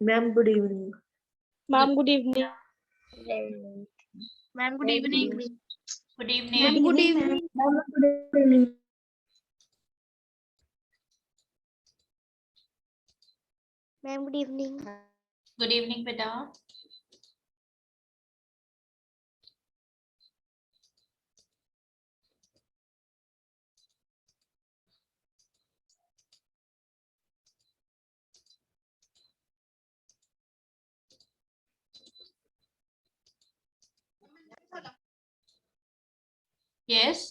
Ma'am good evening. Ma'am good evening. Ma'am good evening. Good evening. Ma'am good evening. Ma'am good evening. Good evening बेटा। Yes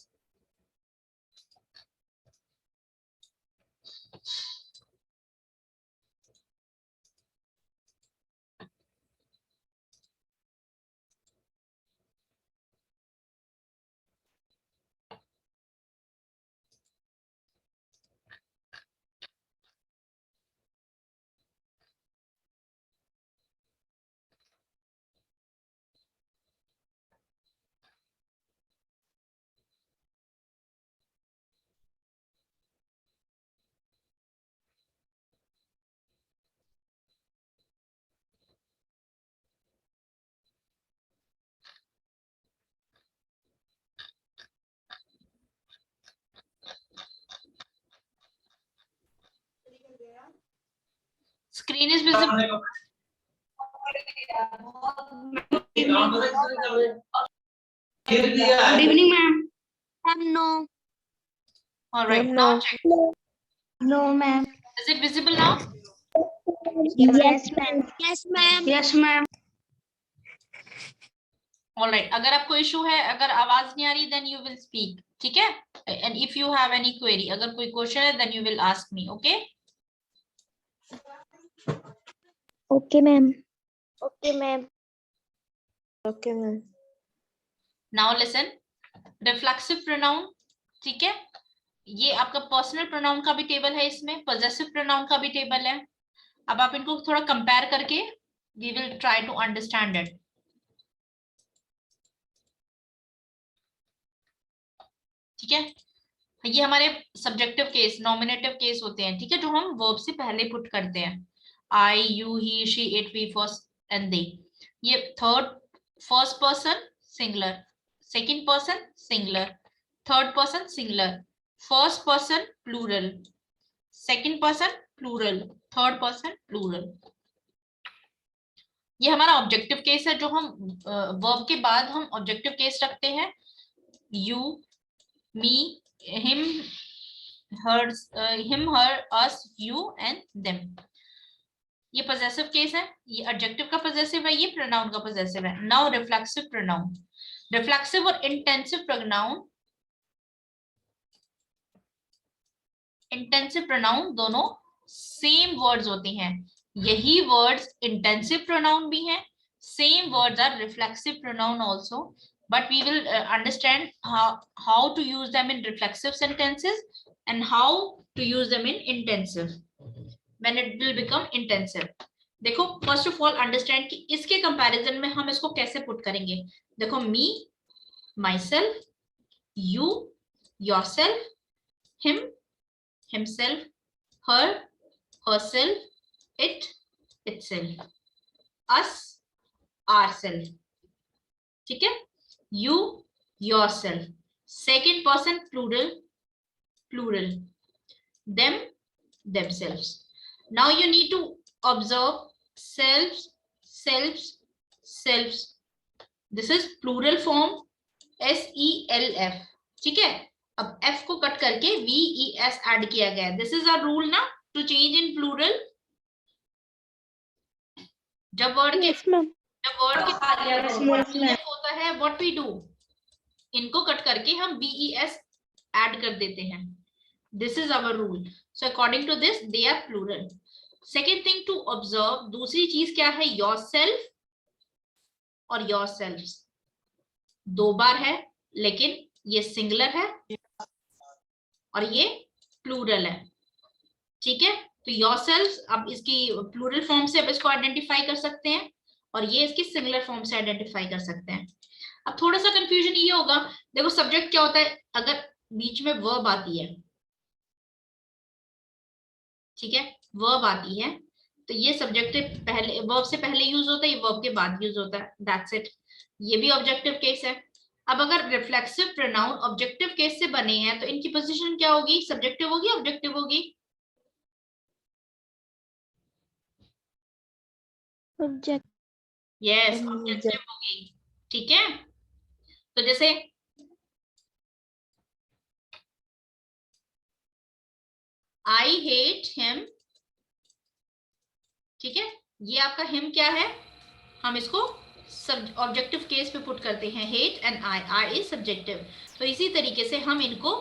screen is visible. Good evening, ma'am. No. All right, Ma'am, now no. check. No, ma'am. Is it visible now? Yes, ma'am. Yes, ma'am. Yes, ma'am. All right, अगर आपको issue है, अगर आवाज नहीं आ रही then you will speak, ठीक है? And if you have any query, अगर कोई क्वेश्चन है then you will ask me, okay? Okay, ma'am. Okay, ma'am. Okay, ma'am. Now listen, reflexive pronoun, ठीक है? ये आपका पर्सनल प्रोनाउन का भी टेबल है, इसमें पोजेसिव प्रोनाउन का भी टेबल है। अब आप इनको थोड़ा कंपेयर करके we will try to understand it. ठीक है? ये हमारे सब्जेक्टिव केस, नॉमिनेटिव केस होते हैं, ठीक है, जो हम वर्ब से पहले पुट करते हैं। I, you, he, she, it, we, first and they. ये third, first person singular, second person singular, third person singular, first person plural, second person plural, third person plural. ये हमारा ऑब्जेक्टिव केस है, जो हम verb के बाद हम objective case रखते हैं। You, me, him, hers, him, her, us, you and them। ये possessive केस है, ये adjective का possessive है, ये pronoun का possessive है। Now reflexive pronoun, reflexive और intensive pronoun, intensive pronoun दोनों same words होते हैं। यही words intensive pronoun भी हैं, same words are reflexive pronoun also, but we will understand how to use them in reflexive sentences and how to use them in intensive when it will become intensive। देखो, first of all understand कि इसके comparison में हम इसको कैसे put करेंगे। देखो, me, myself, you, yourself, him, himself, her, herself, it, itself, us, ourself, ठीक है? You, yourself, second person plural, plural, them, themselves। Now you need to observe selves, selves, selves, this is plural form, SELF, ठीक है? अब F को cut करके VES add किया गया है। दिस इज अ रूल ना, टू चेंज इन प्लूरल। जब वर्ड के होता है, व्हाट वी डू, इनको कट करके हम VES ऐड कर देते हैं। This is our rule. So according to this they are plural. Second thing to observe, दूसरी चीज क्या है, योरसेल्फ और योरसेल्व्स दो बार है, लेकिन ये सिंगुलर है और ये प्लूरल है, ठीक है? तो योरसेल्व्स, अब इसकी प्लूरल फॉर्म से अब इसको आइडेंटिफाई कर सकते हैं और ये इसकी सिंगुलर फॉर्म से आइडेंटिफाई कर सकते हैं। अब थोड़ा सा कंफ्यूजन ये होगा, देखो सब्जेक्ट क्या होता है, अगर बीच में वर्ब आती है, ठीक है, वर्ब आती है, तो ये सब्जेक्टिव पहले वर्ब से पहले यूज होता है, ये वर्ब के बाद यूज होता है, दैट्स इट। ये भी ऑब्जेक्टिव केस है। अब अगर रिफ्लेक्सिव प्रोनाउन ऑब्जेक्टिव केस से बने हैं तो इनकी पोजीशन क्या होगी, सब्जेक्टिव होगी ऑब्जेक्टिव होगी? Object. यस, ऑब्जेक्टिव होगी। ठीक है, तो जैसे आई हेट हिम, ठीक है, ये आपका हिम क्या है, हम इसको ऑब्जेक्टिव केस पे पुट करते हैं, hate and I is subjective. तो इसी तरीके से हम इनको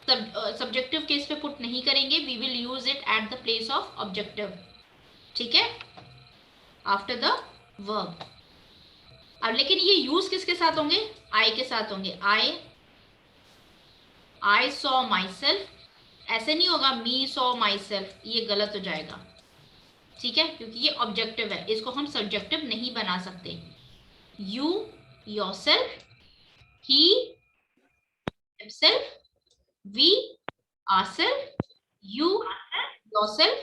सब्जेक्टिव केस पे पुट नहीं करेंगे, we will use it at the place of objective, ठीक है, आफ्टर द वर्ब। अब लेकिन ये यूज किसके साथ होंगे, आई के साथ होंगे। आई सॉ माई सेल्फ, ऐसे नहीं होगा मी सॉ माई सेल्फ, ये गलत हो जाएगा, ठीक है, क्योंकि ये ऑब्जेक्टिव है, इसको हम सब्जेक्टिव नहीं बना सकते। You yourself, he himself, we ourself, you yourself,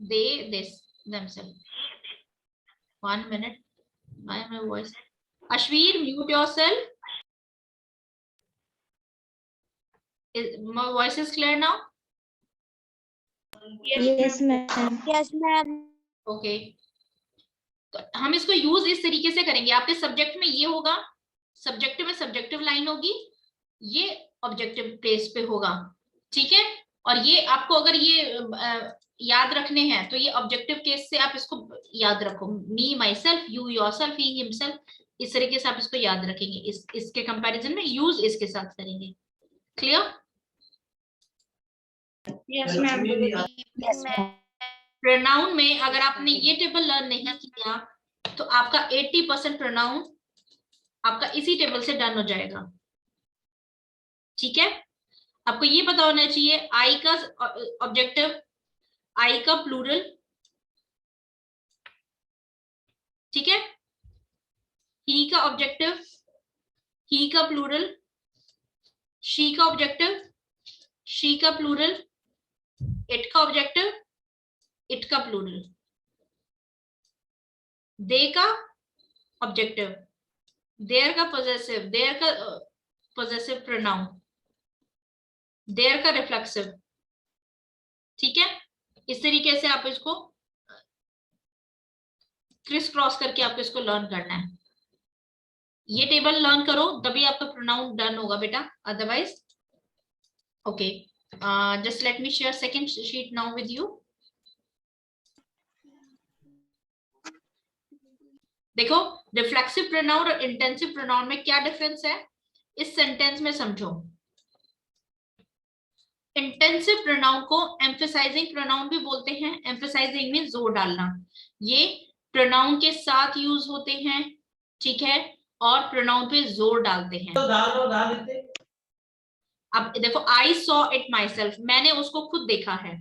they this themselves. 1 minute, why my voice? Ashveer, mute yourself. My voice is clear now? Yes, ma'am. Yes, ma'am. Okay. तो हम इसको यूज इस तरीके से करेंगे, आपके सब्जेक्ट में ये होगा, सब्जेक्टिव में सब्जेक्टिव लाइन होगी, ये ऑब्जेक्टिव प्लेस पे होगा, ठीक है। और ये आपको अगर ये याद रखने हैं तो ये ऑब्जेक्टिव केस से आप इसको याद रखो, me myself, you yourself, he himself, इस तरीके से आप इसको याद रखेंगे, इसके कंपैरिजन में यूज इसके साथ करेंगे। Clear? Yes, ma'am. Yes, ma'am. Pronoun में अगर आपने ये टेबल लर्न नहीं किया तो आपका 80% प्रोनाउन आपका इसी टेबल से डन हो जाएगा, ठीक है। आपको ये पता होना चाहिए आई का ऑब्जेक्टिव, आई का प्लूरल, ठीक है, ही का ऑब्जेक्टिव, ही का प्लूरल, शी का ऑब्जेक्टिव, शी का प्लूरल, इट का ऑब्जेक्टिव, इट का प्लूरल, दे का ऑब्जेक्टिव, देयर का पोजेसिव, देयर का पोजेसिव प्रोनाउन, देयर का रिफ्लेक्सिव, ठीक है। इस तरीके से आप इसको क्रिस क्रॉस करके आपको इसको लर्न करना है। ये टेबल लर्न करो तभी आपका प्रोनाउन डन होगा बेटा, otherwise okay. Just let me share second sheet now with you. देखो रिफ्लेक्सिव प्रोनाउन और इंटेंसिव प्रोनाउन में क्या डिफरेंस है, इस सेंटेंस में समझो। इंटेंसिव प्रोनाउन को एम्फसाइजिंग प्रोनाउन भी बोलते हैं, एम्फसाइजिंग में जोर डालना, ये प्रोनाउन के साथ यूज होते हैं, ठीक है, और प्रोनाउन पे जोर डालते हैं। अब देखो I saw it my self, मैंने उसको खुद देखा है,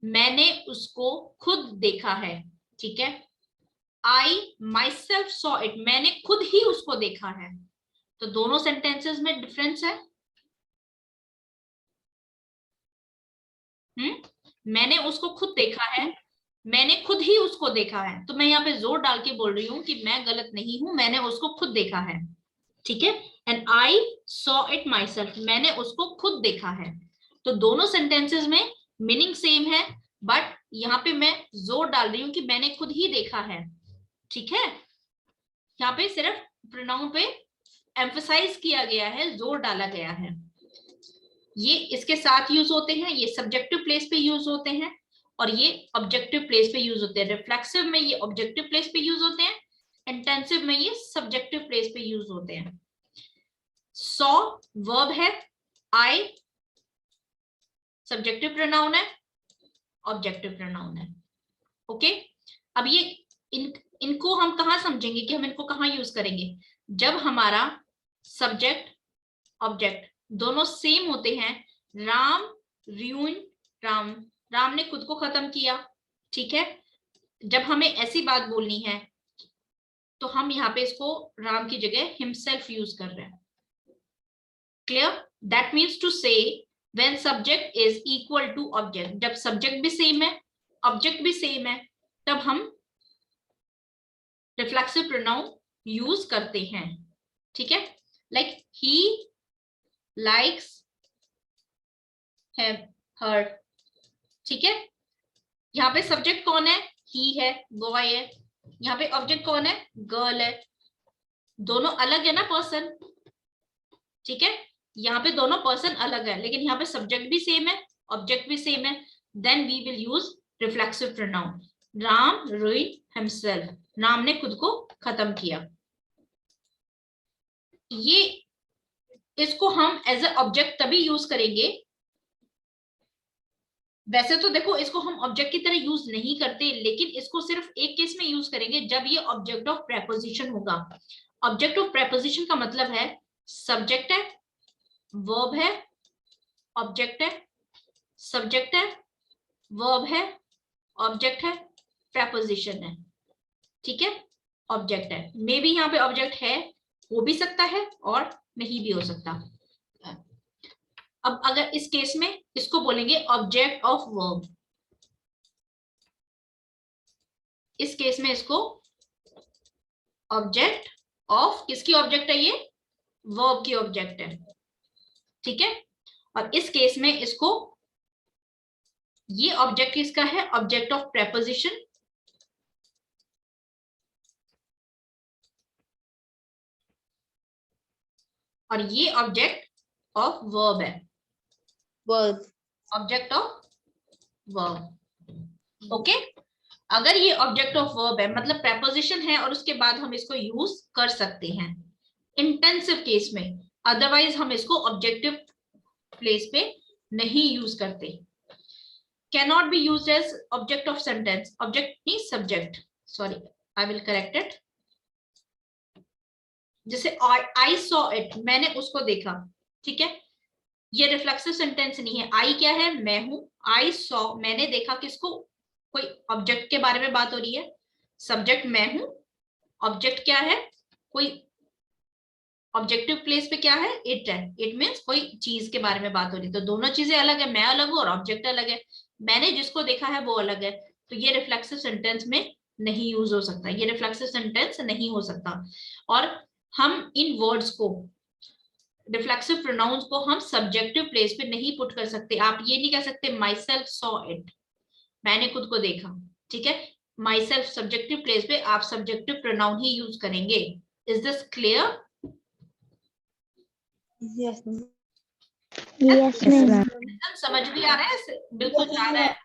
मैंने उसको खुद देखा है, ठीक है। आई माई सेल्फ सॉ इट, मैंने खुद ही उसको देखा है, तो दोनों सेंटेंसेस में डिफरेंस है। मैंने उसको खुद देखा है, मैंने खुद ही उसको देखा है, तो मैं यहाँ पे जोर डाल के बोल रही हूँ कि मैं गलत नहीं हूं, मैंने उसको खुद देखा है, ठीक है। And I saw it my self, मैंने उसको खुद देखा है, तो दोनों सेंटेंसेस में मीनिंग सेम है, बट यहाँ पे मैं जोर डाल रही हूँ कि मैंने खुद ही देखा है, ठीक है। यहाँ पे सिर्फ प्रोनाउन पे एम्फसाइज किया गया है, जोर डाला गया है। ये इसके साथ यूज होते हैं, ये सब्जेक्टिव प्लेस पे यूज होते हैं, और ये ऑब्जेक्टिव प्लेस पे यूज होते हैं। रिफ्लेक्सिव में ये ऑब्जेक्टिव प्लेस पे यूज होते हैं, इंटेंसिव में ये सब्जेक्टिव प्लेस पे यूज होते हैं। सॉ वर्ब है, आई सब्जेक्टिव प्रोनाउन है, ऑब्जेक्टिव प्रोनाउन है, ओके। अब ये इनको हम कहाँ समझेंगे कि हम इनको कहाँ यूज करेंगे, जब हमारा सब्जेक्ट ऑब्जेक्ट दोनों सेम होते हैं। राम ruined, राम ने खुद को खत्म किया, ठीक है। जब हमें ऐसी बात बोलनी है तो हम यहाँ पे इसको राम की जगह हिमसेल्फ यूज कर रहे हैं। Clear? That means to say when subject is equal to object, जब सब्जेक्ट भी सेम है ऑब्जेक्ट भी सेम है, तब हम रिफ्लेक्सिव प्रोनाउन यूज करते हैं। ठीक है, लाइक ही लाइक्स हर। ठीक है, यहाँ पे सब्जेक्ट कौन है? ही है, बॉय है। यहाँ पे ऑब्जेक्ट कौन है? गर्ल है। दोनों अलग है ना पर्सन। ठीक है, यहाँ पे दोनों पर्सन अलग है, लेकिन यहाँ पे सब्जेक्ट भी सेम है, ऑब्जेक्ट भी सेम है। Then we will use reflexive pronoun. Ram ruined himself, Ram ने खुद को खत्म किया। ये इसको हम एज ए ऑब्जेक्ट तभी यूज करेंगे, वैसे तो देखो इसको हम ऑब्जेक्ट की तरह यूज नहीं करते, लेकिन इसको सिर्फ एक केस में यूज करेंगे जब ये ऑब्जेक्ट ऑफ प्रेपोजिशन होगा। ऑब्जेक्ट ऑफ प्रेपोजिशन का मतलब है सब्जेक्ट है, वर्ब है, ऑब्जेक्ट है, सब्जेक्ट है, वर्ब है, ऑब्जेक्ट है, प्रेपोजिशन है। ठीक है, ऑब्जेक्ट है, मे बी यहाँ पे ऑब्जेक्ट है, हो भी सकता है और नहीं भी हो सकता। अब अगर इस केस में इसको बोलेंगे ऑब्जेक्ट ऑफ वर्ब, इस केस में इसको ऑब्जेक्ट ऑफ, किसकी ऑब्जेक्ट है? ये वर्ब की ऑब्जेक्ट है। ठीक है, और इस केस में इसको, ये ऑब्जेक्ट किसका है? ऑब्जेक्ट ऑफ प्रेपोजिशन, और ये ऑब्जेक्ट ऑफ वर्ब है, verb, object of verb. Okay, अगर ये ऑब्जेक्ट ऑफ वर्ब है मतलब प्रेपोजिशन है, और उसके बाद हम इसको यूज कर सकते हैं इंटेंसिव केस में, अदरवाइज हम इसको ऑब्जेक्टिव प्लेस पे नहीं यूज करते। Cannot be used as object of sentence, object नहीं subject, sorry I will correct it. जैसे आई सॉ इट, मैंने उसको देखा। ठीक है, ये रिफ्लेक्सिव सेंटेंस नहीं है। आई क्या है? मैं हूं। आई सॉ, मैंने देखा किसको? कोई ऑब्जेक्ट के बारे में बात हो रही है। सब्जेक्ट मैं हूं, ऑब्जेक्ट क्या है? कोई ऑब्जेक्टिव प्लेस पे क्या है? इट है। इट मीन्स कोई चीज के बारे में बात हो रही है, तो दोनों चीजें अलग है, मैं अलग हूं और ऑब्जेक्ट अलग है। मैंने जिसको देखा है वो अलग है, तो ये रिफ्लेक्सिव सेंटेंस में नहीं यूज हो सकता, ये रिफ्लेक्सिव सेंटेंस नहीं हो सकता। और हम इन वर्ड्स को, रिफ्लेक्सिव प्रोनाउंस को हम सब्जेक्टिव प्लेस पे नहीं पुट कर सकते। आप ये नहीं कह सकते माई सेल्फ सॉ इट, मैंने खुद को देखा। ठीक है, माई सेल्फ सब्जेक्टिव प्लेस पे आप सब्जेक्टिव प्रोनाउन ही यूज करेंगे। Is this clear? Yes Yes, ma'am. समझ भी आ रहा है? बिल्कुल जा रहा है?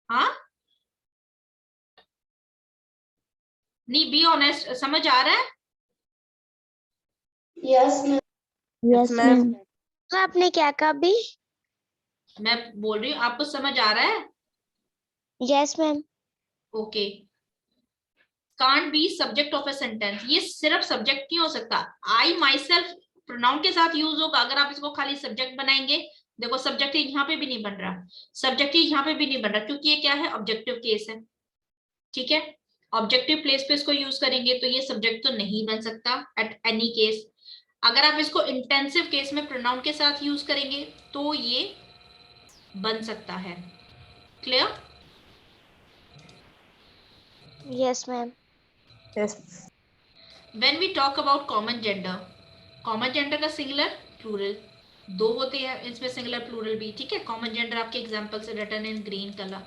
हाँ, नहीं, बी ऑनेस्ट, समझ आ रहा है? Yes, ma'am. तो आपने क्या कहा अभी? मैं बोल रही हूँ, आपको समझ आ रहा है? Yes, ma'am. Okay, can't be subject of a sentence, ये सिर्फ सब्जेक्ट नहीं हो सकता। आई माई सेल्फ प्रोनाउन के साथ यूज होगा। अगर आप इसको खाली सब्जेक्ट बनाएंगे, देखो सब्जेक्ट यहाँ पे भी नहीं बन रहा, सब्जेक्ट यहाँ पे भी नहीं बन रहा, क्योंकि ये क्या है? ऑब्जेक्टिव केस है। ठीक है, ऑब्जेक्टिव प्लेस पे इसको यूज करेंगे तो ये सब्जेक्ट तो नहीं बन सकता एट एनी केस। अगर आप इसको इंटेंसिव केस में प्रोनाउन के साथ यूज करेंगे तो ये बन सकता है। Clear? Yes, ma'am. Yes when we talk about common gender, common gender का सिंगुलर प्लूरल दो होते हैं, इसमें सिंगुलर प्लूरल भी। ठीक है, कॉमन जेंडर आपके एग्जांपल से रिटन इन ग्रीन कलर।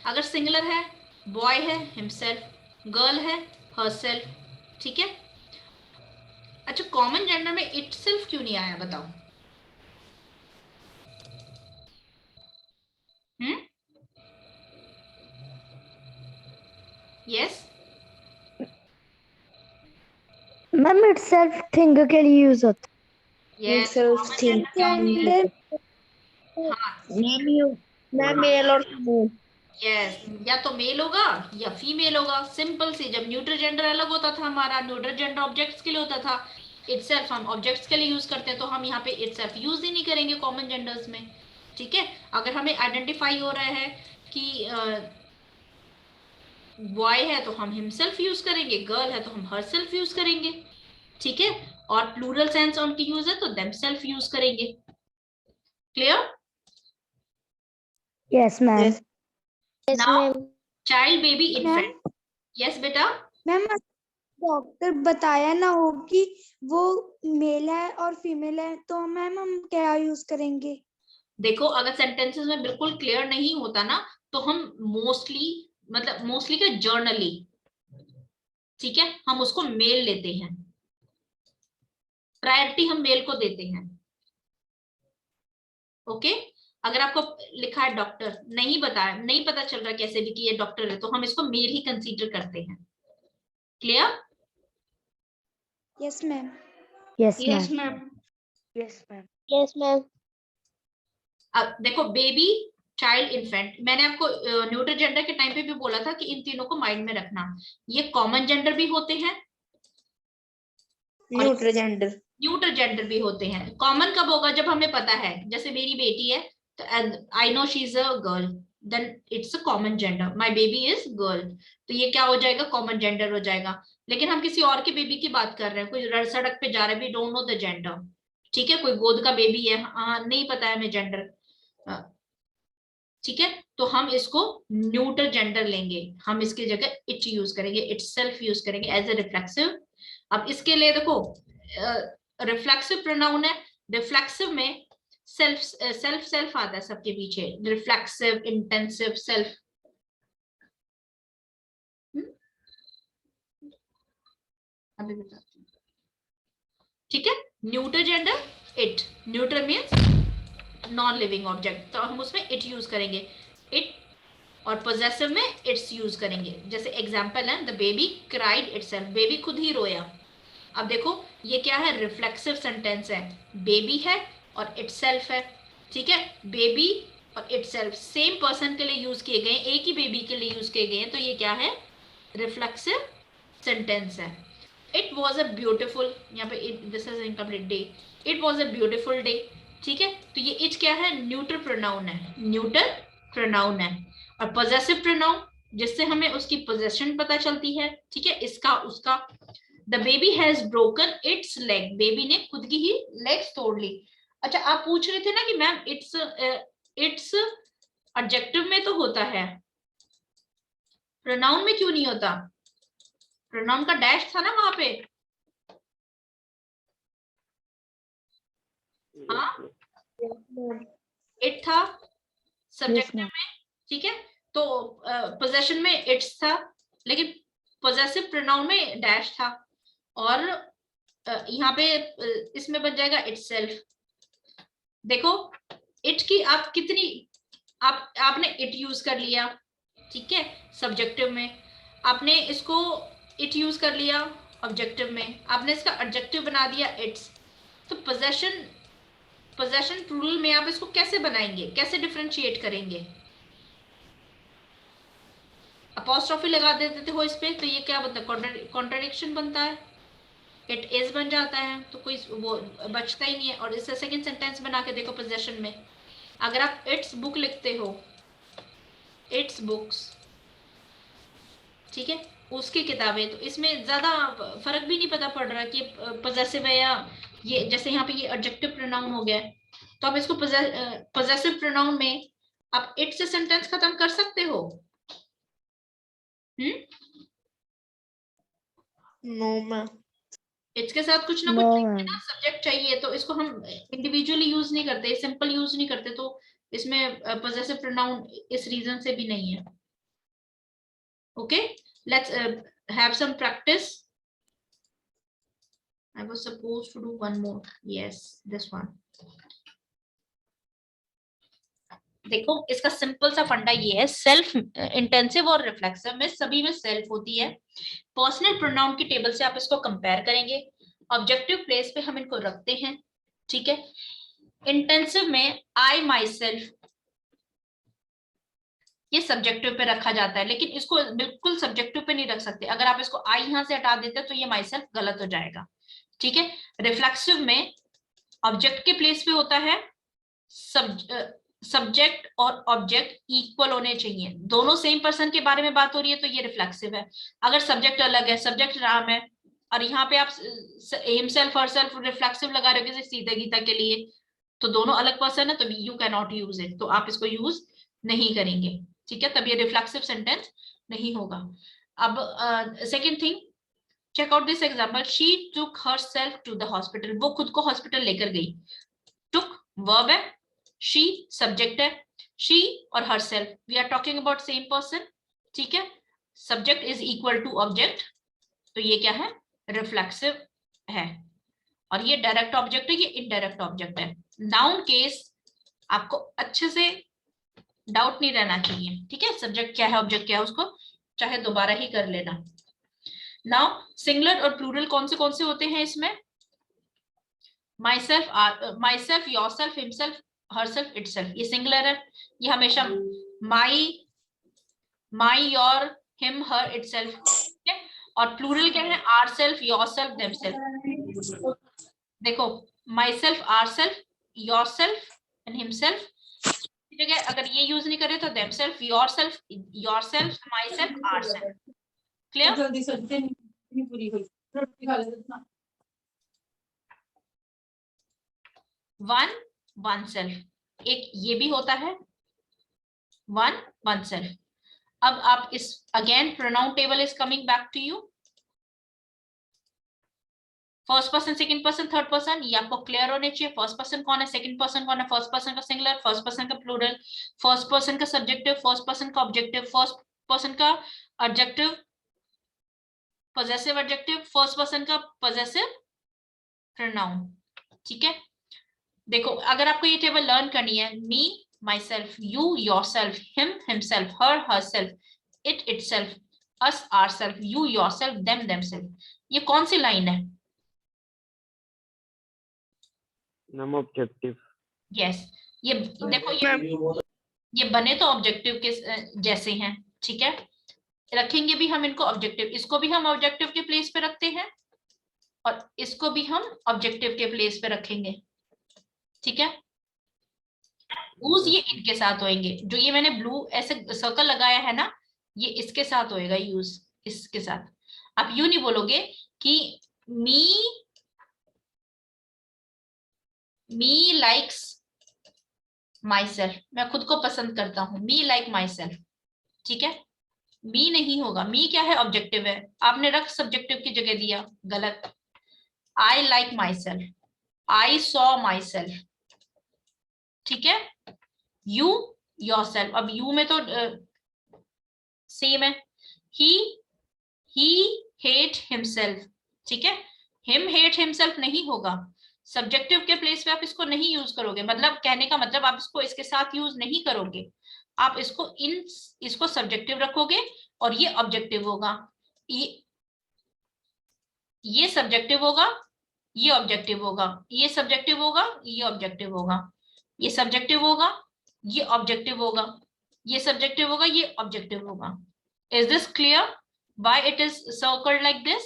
अगर सिंगुलर है, बॉय है हिमसेल्फ, गर्ल है हरसेल्फ। ठीक है, अच्छा कॉमन जेंडर में इटसेल्फ क्यों नहीं आया बताओ? यस, मैम itself थिंग के लिए यूज होता यस, सेल्फ थिंग है। मैं मेल और फीमेल। यस, या तो मेल होगा या फीमेल होगा, सिंपल सी। जब न्यूट्रल जेंडर अलग होता था हमारा, न्यूट्रल जेंडर ऑब्जेक्ट्स के लिए होता था, इटसेल्फ हम ऑब्जेक्ट्स के लिए यूज करते हैं, तो हम यहाँ पे इटसेल्फ यूज ही नहीं करेंगे कॉमन जेंडर्स में। ठीक है, अगर हमें आइडेंटिफाई हो रहा है कि बॉय है तो हम हिमसेल्फ यूज करेंगे, गर्ल है तो हम हरसेल्फ यूज करेंगे। ठीक है, और प्लूरल सेंस उनकी यूज है तो देमसेल्फ यूज करेंगे। Clear? Yes, ma'am. Yes. Yes, Now, ma'am. child, baby, ma'am infant. Yes, बेटा. मैम डॉक्टर बताया ना हो कि वो मेल है और फीमेल है, तो मैम हम क्या यूज करेंगे? देखो, अगर सेंटेंसेस में बिल्कुल क्लियर नहीं होता ना, तो हम मोस्टली क्या, जर्नली, ठीक है, हम उसको मेल लेते हैं, प्रायोरिटी हम मेल को देते हैं। ओके, अगर आपको लिखा है डॉक्टर, नहीं पता चल रहा कैसे भी कि ये डॉक्टर है, तो हम इसको मेल ही कंसीडर करते हैं। Clear? Yes ma'am. Yes, yes ma'am. Ma'am. Yes, ma'am. Yes, ma'am. अब देखो, बेबी, चाइल्ड, इन्फेंट, मैंने आपको न्यूट्रल जेंडर के टाइम पे भी बोला था कि इन तीनों को माइंड में रखना। ये कॉमन जेंडर भी होते हैं और न्यूट्रल जेंडर। न्यूट्रल जेंडर भी होते हैं। कॉमन कब होगा? जब हमें पता है, जैसे मेरी बेटी है तो I know she is a girl, then it's a common gender, my baby is girl, तो ये क्या हो जाएगा? कॉमन जेंडर हो जाएगा। लेकिन हम किसी और के बेबी की बात कर रहे हैं, कोई सड़क पे जा रहा है, we don't know the gender, ठीक है, कोई गोद का बेबी है, हाँ नहीं पता है हमें जेंडर, ठीक है, तो हम इसको न्यूट्रल जेंडर लेंगे, हम इसकी जगह इट यूज करेंगे, इट सेल्फ यूज करेंगे एज ए रिफ्लेक्सिव। अब इसके लिए देखो, रिफ्लेक्सिव प्रोनाउन है, रिफ्लेक्सिव में सेल्फ सेल्फ सेल्फ आता है सबके पीछे, रिफ्लेक्सिव, इंटेंसिव, सेल्फ। अभी बताती हूँ, ठीक है। Neutral gender it, neutral means non living object, तो हम उसमें इट यूज करेंगे, इट, और पोजेसिव में इट्स यूज करेंगे। जैसे एग्जांपल है, the baby cried itself, baby खुद ही रोया। अब देखो, ये क्या है? रिफ्लेक्सिव सेंटेंस है, बेबी है और इटसेल्फ है, ठीक है, बेबी और इटसेल्फ सेम पर्सन के लिए यूज किए गए, एक ही बेबी के लिए यूज किए गए, तो ये क्या है? रिफ्लेक्सिव सेंटेंस है। इट वॉज अ ब्यूटिफुल, यहाँ पे this is incomplete day, it was a beautiful day, ठीक है, तो ये इट क्या है? न्यूट्रल प्रोनाउन है, न्यूट्रल प्रोनाउन है। और पोजेसिव प्रोनाउन, जिससे हमें उसकी पोजेशन पता चलती है, ठीक है, इसका उसका। The baby has broken it's leg, baby ने खुद की ही लेग्स तोड़ ली। अच्छा, आप पूछ रहे थे ना कि मैम इट्स एडजेक्टिव में तो होता है, प्रोनाउन में क्यों नहीं होता? प्रोनाउन का डैश था ना वहां पे, हाँ, इट था सब्जेक्टिव में, ठीक है, तो पोजेशन में इट्स था, लेकिन पोजेसिव प्रोनाउन में डैश था, और यहाँ पे इसमें बन जाएगा इटसेल्फ। देखो, इट की आप कितनी, आपने इट यूज कर लिया, ठीक है, सब्जेक्टिव में, आपने इसको इट यूज कर लिया ऑब्जेक्टिव में, आपने इसका एडजेक्टिव बना दिया इट्स, तो पोजेशन प्लूरल में आप इसको कैसे बनाएंगे, कैसे डिफरेंशिएट करेंगे? अपॉस्ट्रोफी लगा देते हो इस पे, तो ये क्या बनता है? कॉन्ट्राडिक्शन बनता है, इट इज बन जाता है, तो कोई वो बचता ही नहीं है। और इससे सेकंड सेंटेंस बना के देखो, पोजेशन में अगर आप इट्स बुक लिखते हो, इट्स बुक्स, ठीक है, उसकी किताबें, तो इसमें ज्यादा फर्क भी नहीं पता पड़ रहा कि पोजेसिव है या ये, जैसे यहाँ पे ये एडजेक्टिव प्रोनाउन हो गया, तो आप इसको पोजेसिव प्रोनाउन में आप इट से सेंटेंस खत्म कर सकते हो। No ma'am. इसके साथ कुछ ना No, कुछ ma'am. सब्जेक्ट चाहिए, तो इसको हम इंडिविजुअली यूज नहीं करते, सिंपल यूज नहीं करते, तो इसमें पोजेसिव प्रोनाउन इस रीजन से भी नहीं है। Okay, let's have some practice. I was supposed to do one more. Yes, this one. देखो, इसका सिंपल सा फंडा ये है, सेल्फ, इंटेंसिव और रिफ्लेक्सिव में सभी में सेल्फ होती है। पर्सनल प्रोनाउन की टेबल से आप इसको कंपेयर करेंगे, ऑब्जेक्टिव प्लेस पे हम इनको रखते हैं, ठीक है। इंटेंसिव में आई माई सेल्फ, ये सब्जेक्टिव पे रखा जाता है, लेकिन इसको बिल्कुल सब्जेक्टिव पे नहीं रख सकते, अगर आप इसको आई यहां से हटा देते तो ये माई सेल्फ गलत हो जाएगा, ठीक है। रिफ्लेक्सिव में ऑब्जेक्ट के प्लेस पे होता है, सब्जेक्ट और ऑब्जेक्ट इक्वल होने चाहिए, दोनों सेम पर्सन के बारे में बात हो रही है, तो ये रिफ्लेक्सिव है। अगर सब्जेक्ट अलग है, सब्जेक्ट राम है, और यहाँ पे आप हिमसेल्फ और सेल्फ रिफ्लेक्सिव लगा रहे हो सीता गीता के लिए, तो दोनों अलग पर्सन है, तो you can not use it, तो आप इसको यूज नहीं करेंगे, ठीक है, तब ये रिफ्लेक्सिव सेंटेंस नहीं होगा। अब second thing, check out this example, she took herself to the hospital, वो खुद को हॉस्पिटल लेकर गई। टुक वर्ब है, शी सब्जेक्ट है, शी और herself we are talking about same person, ठीक है, subject is equal to object, तो ये क्या है, रिफ्लेक्सिव है। और ये डायरेक्ट ऑब्जेक्ट है, ये इनडायरेक्ट ऑब्जेक्ट है। नाउन केस आपको अच्छे से डाउट नहीं रहना चाहिए, ठीक है, सब्जेक्ट क्या है ऑब्जेक्ट क्या है उसको चाहे दोबारा ही कर लेना। नाउ सिंगुलर और प्लूरल कौन से होते हैं इसमें, my self, yourself, himself, herself, itself, ये सिंगुलर है, ये हमेशा माई योर हिम हर इटसेल्फ, ठीक है। और प्लूरल क्या है, आर सेल्फ, योरसेल्फ, देमसेल्फ। देखो myself, ourselves, yourself and himself, जगह अगर ये यूज नहीं करे तो themselves, yourself, myself, ourselves. Clear? जल्दी से नहीं पूरी हुई, रोटी खा ले। वन सेल्फ, एक ये भी होता है वन सेल्फ। अब आप इस again pronoun table is coming back to you, first person, second person, third person, ये आपको क्लियर होने चाहिए। फर्स्ट पर्सन कौन है, सेकंड पर्सन कौन है, फर्स्ट पर्सन का सिंगुलर, फर्स्ट पर्सन का प्लूरल, फर्स्ट पर्सन का सब्जेक्टिव, फर्स्ट पर्सन का ऑब्जेक्टिव, फर्स्ट पर्सन का adjective, possessive adjective, first person का पॉजेसिव प्रोनाउन, ठीक है। देखो अगर आपको ये टेबल लर्न करनी है, me myself, you yourself, him himself, her herself, it itself, us ourself, you yourself, them themself, ये कौन सी लाइन है? नम ऑब्जेक्टिव। यस, ये देखो ये बने तो ऑब्जेक्टिव के जैसे हैं, ठीक है, रखेंगे भी हम इनको ऑब्जेक्टिव, इसको भी हम ऑब्जेक्टिव के प्लेस पे रखते हैं और इसको भी हम ऑब्जेक्टिव के प्लेस पे रखेंगे, ठीक है। यूज ये इनके साथ होएंगे, जो ये मैंने ब्लू ऐसे सर्कल लगाया है ना, ये इसके साथ होएगा यूज, इसके साथ। आप यू नहीं बोलोगे कि मी लाइक्स माई सेल्फ, मैं खुद को पसंद करता हूं, मी लाइक माई सेल्फ, ठीक है, मी नहीं होगा, मी क्या है, ऑब्जेक्टिव है, आपने रख सब्जेक्टिव की जगह दिया, गलत। I like my self, I saw my self, ठीक है, यू योरसेल्फ, अब यू में तो सेम है, ही हेट हिमसेल्फ, ठीक है, हिम हेट हिमसेल्फ नहीं होगा, सब्जेक्टिव के प्लेस पे आप इसको नहीं यूज करोगे, मतलब कहने का मतलब आप इसको इसके साथ यूज नहीं करोगे, आप इसको सब्जेक्टिव रखोगे और ये ऑब्जेक्टिव होगा, ये सब्जेक्टिव होगा, ये ऑब्जेक्टिव होगा, ये सब्जेक्टिव होगा, ये ऑब्जेक्टिव होगा, ये सब्जेक्टिव होगा, ये ऑब्जेक्टिव होगा, ये सब्जेक्टिव होगा, ये ऑब्जेक्टिव होगा। Is this clear why it is circled like this?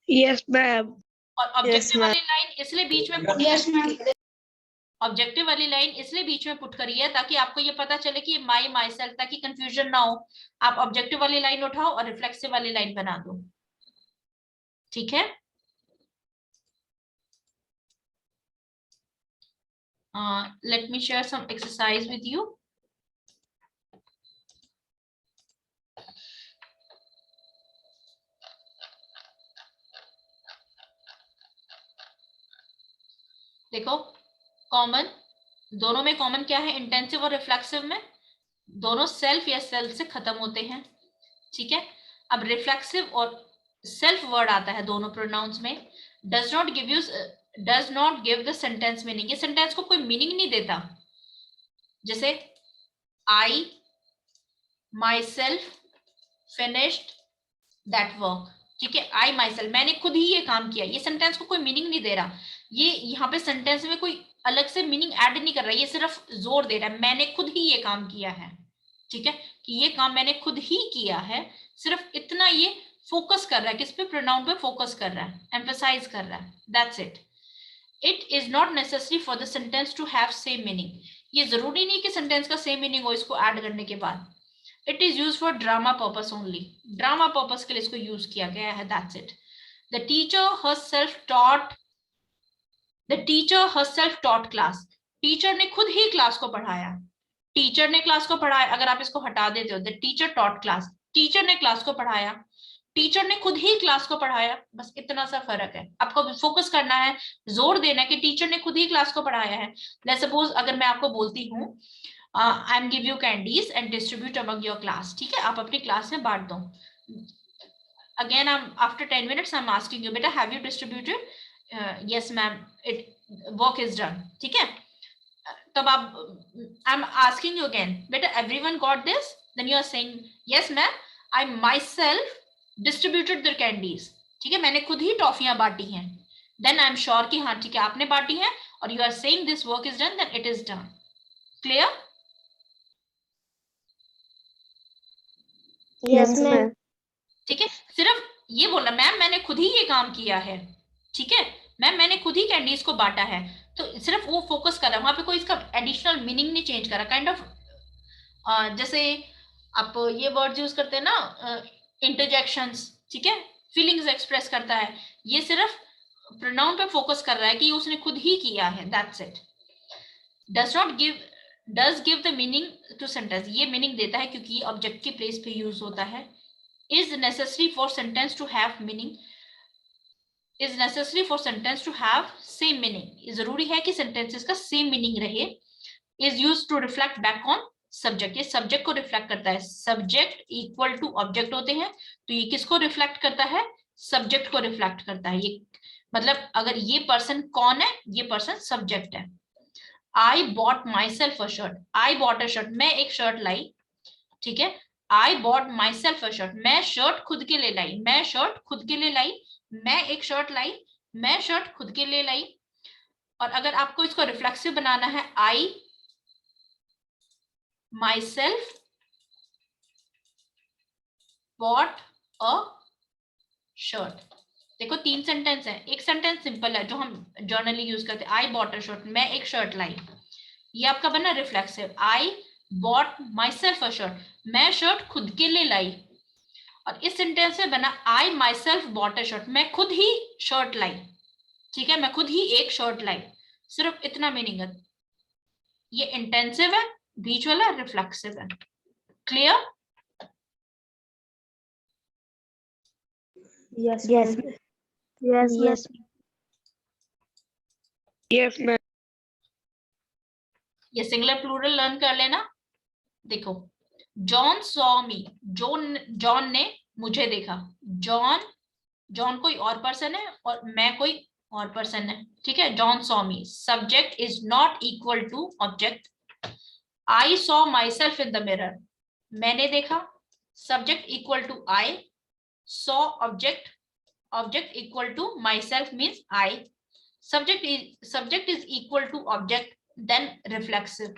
Yes, ma'am. और ऑब्जेक्टिव Yes, ma'am. वाली लाइन इसलिए बीच में पुट यस मैम। ऑब्जेक्टिव वाली लाइन इसलिए बीच में पुट करी है ताकि आपको ये पता चले कि माई माई सेल्फ, ताकि कंफ्यूजन ना हो। आप ऑब्जेक्टिव वाली लाइन उठाओ और रिफ्लेक्सिव वाली लाइन बना दो, ठीक है। Let me share some exercise with you. देखो कॉमन, दोनों में कॉमन क्या है, इंटेंसिव और रिफ्लेक्सिव में दोनों सेल्फ या सेल्फ से खत्म होते हैं, ठीक है। अब रिफ्लेक्सिव और सेल्फ वर्ड आता है दोनों प्रोनाउंस में, does not give the sentence meaning, ये सेंटेंस को कोई मीनिंग नहीं देता। जैसे आई माई सेल्फ फिनिश्ड दैट वर्क, ठीक है, आई माई सेल्फ, मैंने खुद ही ये काम किया, ये सेंटेंस को कोई मीनिंग नहीं दे रहा, ये यहाँ पे सेंटेंस में कोई अलग से मीनिंग ऐड नहीं कर रहा है, ये सिर्फ जोर दे रहा है मैंने खुद ही ये काम किया है, ठीक है, कि ये काम मैंने खुद ही किया है, सिर्फ इतना ये फोकस कर रहा है, किस पे, प्रोनाउन पे फोकस कर रहा है, एम्फसाइज कर रहा है, that's it. It is not necessary for the sentence to have same meaning, ये जरूरी नहीं कि सेंटेंस का सेम मीनिंग हो इसको ऐड करने के बाद। It is use for drama purpose only, drama purpose के लिए इसको यूज किया गया है, that's it. The teacher herself taught class, teacher ने खुद ही क्लास को पढ़ाया, टीचर ने क्लास को पढ़ाया, अगर आप इसको हटा देते हो, the teacher taught class, teacher ने क्लास को पढ़ाया, टीचर ने खुद ही क्लास को पढ़ाया, बस इतना सा फर्क है। आपको फोकस करना है, जोर देना है कि टीचर ने खुद ही क्लास को पढ़ाया है। लेट्स सपोज अगर मैं आपको बोलती हूँ I am give you candies and distribute among your class, ठीक है, आप अपनी क्लास में बांट दो। Again after 10 minutes I am asking you, बेटा have you distributed? Yes ma'am, it work is done, ठीक है। तब आप I am asking you again, बेटा everyone got this? Then you are saying yes ma'am, I my self distributed the candies, ठीक है, मैंने खुद ही टॉफियां बांटी हैं। देन आई एम श्योर कि हाँ ठीक है आपने बांटी है, और you are saying this work is done, then it is done. Clear? Yes ma'am. ठीक है, सिर्फ ये बोलना मैम मैंने खुद ही ये काम किया है, ठीक है, मैम मैंने खुद ही कैंडीज को बांटा है, तो सिर्फ वो फोकस कर रहा है वहां पे, कोई इसका एडिशनल मीनिंग नहीं चेंज करा। काइंड ऑफ जैसे आप ये वर्ड यूज करते हैं ना, इंटरजेक्शंस, ठीक है, फीलिंग्स एक्सप्रेस करता है, ये सिर्फ प्रोनाउन पे फोकस कर रहा है कि उसने खुद ही किया है, that's it. Does not give, does give the meaning to sentence, ये मीनिंग देता है क्योंकि ये ऑब्जेक्ट के प्लेस पे यूज होता है। Is necessary for sentence to have meaning, is necessary for sentence to have same meaning, जरूरी है कि सेंटेंसेस का सेम मीनिंग रहे। Is use to reflect back on subject, ये सब्जेक्ट को रिफ्लेक्ट करता है, सब्जेक्ट इक्वल टू ऑब्जेक्ट होते हैं, तो ये किसको रिफ्लेक्ट करता है? सब्जेक्ट को रिफ्लेक्ट करता है। ये मतलब अगर ये पर्सन कौन है? ये पर्सन सब्जेक्ट है। आई bought myself a shirt, I bought a shirt, मैं एक शर्ट लाई, ठीक है, आई bought myself a shirt, मैं शर्ट खुद के लिए लाई, मैं शर्ट खुद के लिए लाई, मैं एक शर्ट लाई, मैं शर्ट खुद के लिए लाई। और अगर आपको इसको रिफ्लेक्सिव बनाना है, आई myself bought a shirt, देखो 3 सेंटेंस है, एक सेंटेंस सिंपल है जो हम जर्नली यूज करते हैं, आई बॉट अ शर्ट, मैं एक शर्ट लाई, ये आपका बना reflexive. I bought myself a shirt, मैं शर्ट खुद के लिए लाई, और इस सेंटेंस में बना I my self bought a shirt, मैं खुद ही शर्ट लाई, ठीक है, मैं खुद ही एक शर्ट लाई, सिर्फ इतना मीनिंग है। ये इंटेंसिव है, बीच वाला रिफ्लेक्सिव है। Clear? Yes yes yes yes Yes, ma'am. ये सिंगुलर प्लूरल लर्न कर लेना। देखो, जॉन सॉ मी, जॉन ने मुझे देखा, जॉन कोई और पर्सन है और मैं कोई और पर्सन है, ठीक है, John saw me, subject is not equal to object. I saw myself in the mirror, मैंने देखा, subject equal to I, saw object, object equal to myself means I, subject is equal to object, then reflexive.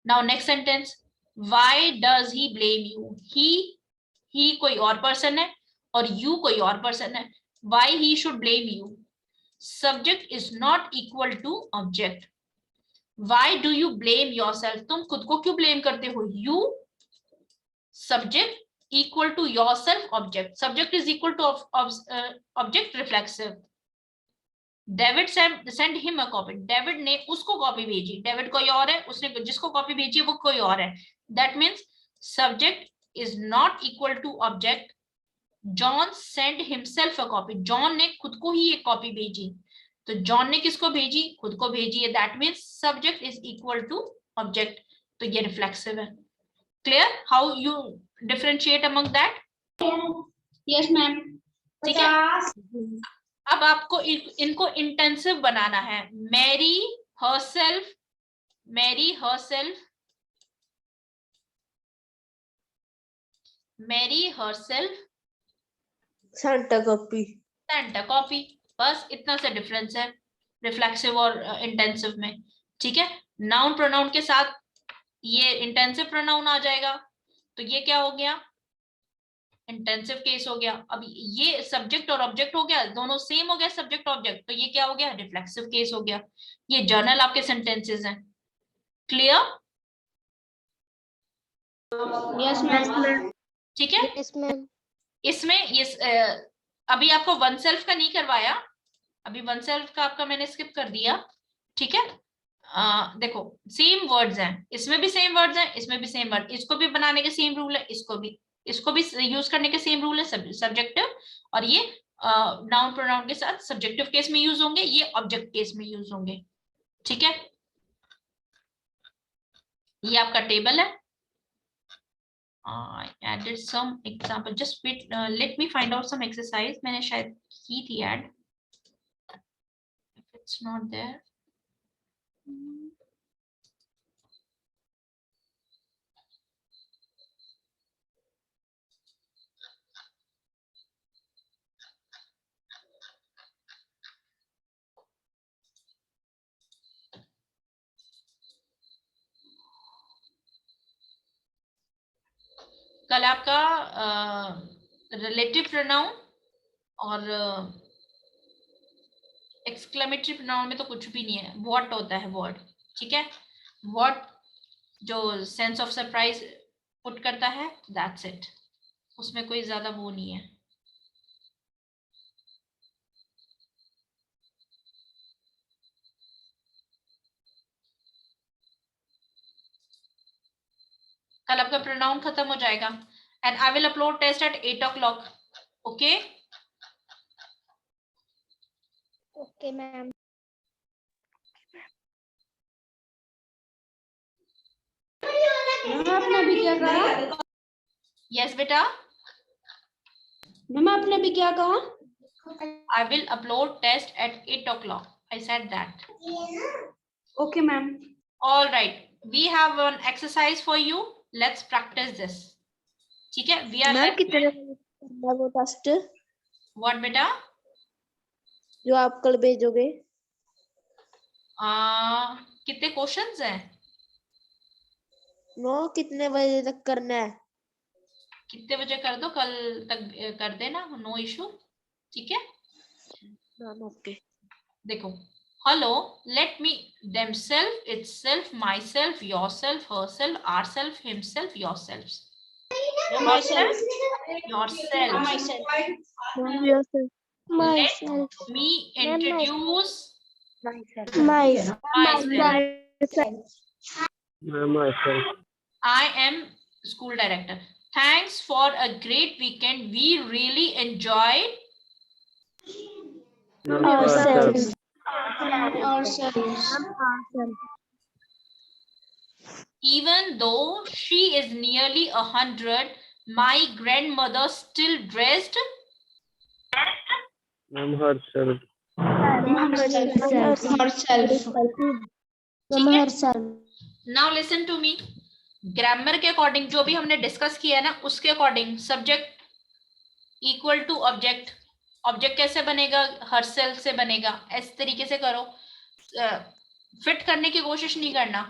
Now next sentence, why does he blame you? he कोई और person है और you कोई और person है, why he should blame you? Subject is not equal to object. Why do you blame yourself? तुम खुद को क्यों blame करते हो? You, subject equal to yourself, object, subject is equal to object, reflexive. David send him a copy, David ने उसको copy भेजी, David कोई और है, उसने जिसको कॉपी भेजी है वो कोई और है, that means subject is not equal to object. John send himself a copy, John ने खुद को ही एक कॉपी भेजी, तो जॉन ने किसको भेजी? खुद को भेजी है, that means subject is equal to object, तो ये रिफ्लेक्सिव है। Clear how you differentiate among that? Yes ma'am. ठीक है, अब आपको इनको इंटेंसिव बनाना है। Mary herself, Mary herself, Mary herself sent a copy, sent a copy, बस इतना सा डिफरेंस है रिफ्लेक्सिव और इंटेंसिव में, ठीक है। नाउन प्रोनाउन के साथ ये इंटेंसिव प्रोनाउन आ जाएगा, तो ये क्या हो गया? इंटेंसिव केस हो गया। अब ये सब्जेक्ट और ऑब्जेक्ट हो गया, दोनों सेम हो गया, सब्जेक्ट ऑब्जेक्ट, तो ये क्या हो गया? रिफ्लेक्सिव केस हो गया। ये जर्नल आपके सेंटेंसेस हैं। क्लियर? Yes ma'am. ठीक है, यस मैम। इसमें ये अभी आपको वन सेल्फ का नहीं करवाया, अभी वन सेल्फ का आपका मैंने स्किप कर दिया, ठीक है। देखो सेम वर्ड्स हैं, इसमें भी सेम वर्ड्स हैं, इसमें भी सेम वर्ड, इसको भी बनाने के सेम रूल है, इसको भी यूज करने के सेम रूल है, सब्जेक्टिव, और ये नाउन प्रोनाउन के साथ सब्जेक्टिव केस में यूज होंगे, ये ऑब्जेक्ट केस में यूज होंगे। ठीक है, ये आपका टेबल है। I added some example. Just wait, let me find out some exercise. मैंने शायद की थी add. If it's not there. कल आपका रिलेटिव प्रोनाउन और एक्सक्लेमेटरी प्रोनाउन में तो कुछ भी नहीं है, व्हाट होता है वर्ड। ठीक है, व्हाट जो सेंस ऑफ सरप्राइज पुट करता है, दैट्स इट, उसमें कोई ज्यादा वो नहीं है। कल आपका प्रोनाउन खत्म हो जाएगा and I will upload test at 8 o'clock. Okay okay ma'am. Ma'am आपने अभी क्या कहा? यस बेटा, मैम आपने अभी क्या कहा? I will upload test at 8 o'clock. I said that. Okay ma'am. All right. We have an exercise for you. Let's practice this. ठीक है? We are मैम left कितने with बजे करना है वो टेस्ट what बेटा? जो आप कल भेजोगे? कितने क्वेश्चंस हैं? नो, कितने बजे तक करना है? कितने बजे कर दो, कल तक कर देना, नो इशू। ठीक है? Ma'am okay. देखो, hello, let me, themself, itself, myself, yourself, herself, ourself, himself, yourselves. Yourself. Ma'am yourself. Let me introduce myself। myself. Myself. I am school director. Thanks for a great weekend. We really enjoyed ourselves। even though she is nearly 100. My grandmother still dressed Herself. Now listen to me. Grammar के according जो भी हमने discuss किया है ना, उसके according subject equal to object, object कैसे बनेगा, हरसेल्फ से बनेगा, इस तरीके से करो, फिट करने की कोशिश नहीं करना।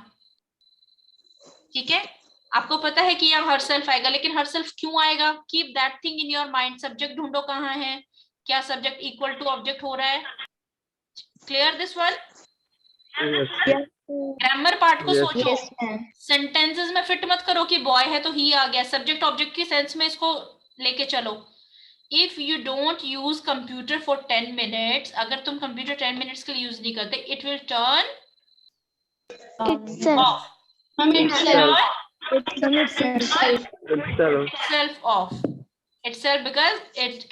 ठीक है, आपको पता है कि यहाँ हरसेल्फ आएगा, लेकिन हरसेल्फ क्यों आएगा? Keep that thing in your mind. Subject ढूंढो कहाँ है, क्या सब्जेक्ट इक्वल टू ऑब्जेक्ट हो रहा है। Clear this one? Grammar part को सोचो, सेंटेंसेस में फिट मत करो कि बॉय है तो ही आ गया, सब्जेक्ट ऑब्जेक्ट के सेंस में इसको लेके चलो। If you don't use computer for 10 minutes, अगर तुम कंप्यूटर 10 minutes के लिए यूज नहीं करते, it will turn off, itself off, itself, because it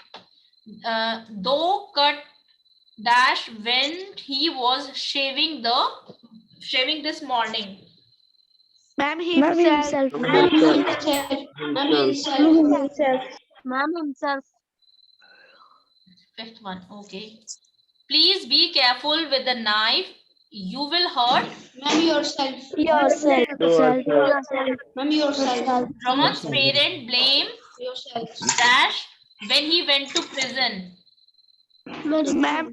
though cut dash when he was shaving this morning. Ma'am, himself. Ma'am himself. Fifth one, okay. Please be careful with the knife. You will hurt yourself. Rohan's parent blame dash when he went to prison. Ma'am,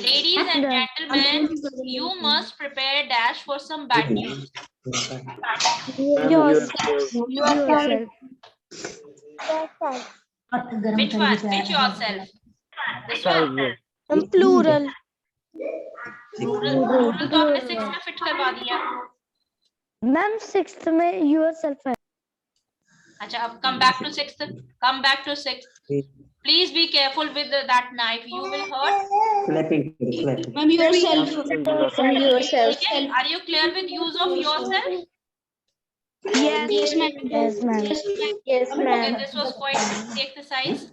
Ladies and gentlemen, you must prepare dash for some bad news. Which one? Which yourself? This one. Plural. Plural तो आपने 6 में fit करवा दिया। Ma'am 6th में yourself है। अच्छा, अब come back to 6th. Come back to 6th. Please be careful with that knife. You will hurt. Clapping. Ma'am, yourself. From yourself. Okay? Are you clear with use of yourself? Yes. Yes, ma'am. Yes, ma'am. Yes, Okay, ma'am. this was quite easy exercise.